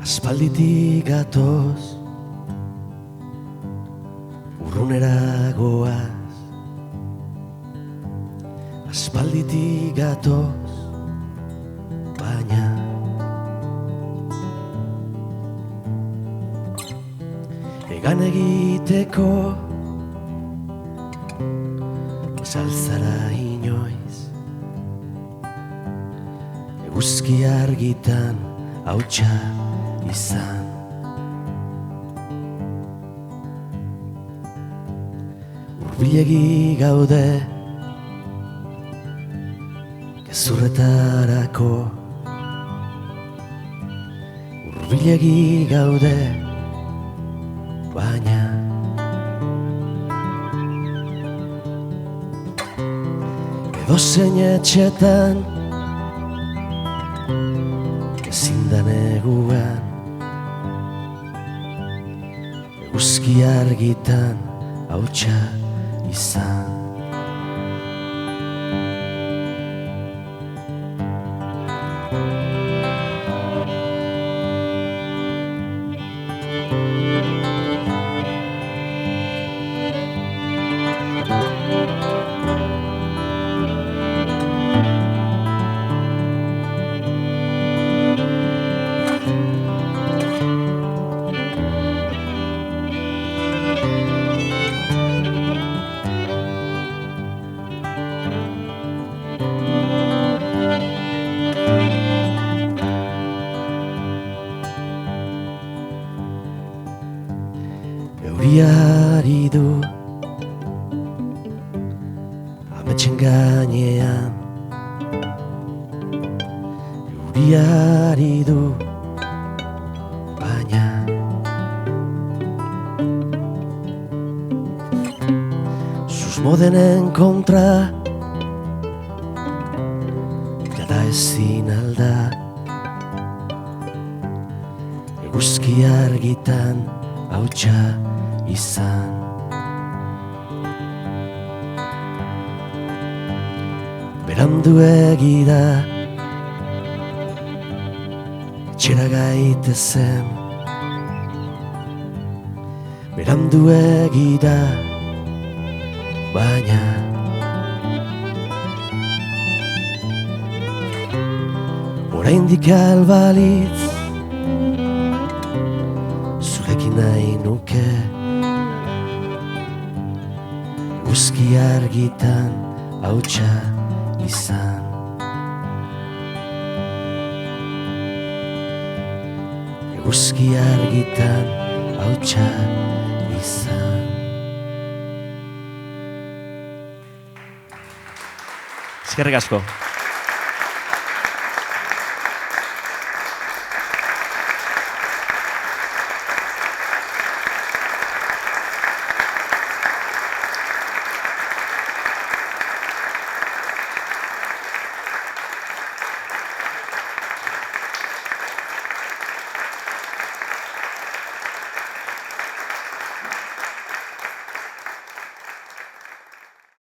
Aspalditik gatoz, urrunera goaz. Aspalditik gatoz, baina egan egiteko ez alzara inoiz. Eguzki argitan hautsa izan. Hurbilegi gaude gezurretarako. Hurbilegi gaude baina edozein etxetan ezin da neguan. Eguzki argitan hautsa izan. Euriari du ametsen gainean. Euriari du baina susmodenen kontra jada ezin alda. Eguzki argitan hautsa izan. Beranduegi da etxera gaitezen. Beranduegi da baina oraindik albalitz zurekin nahi nuke. Eguzki argitan hautsa izan. Eguzki argitan hautsa izan. Eskerrik asko.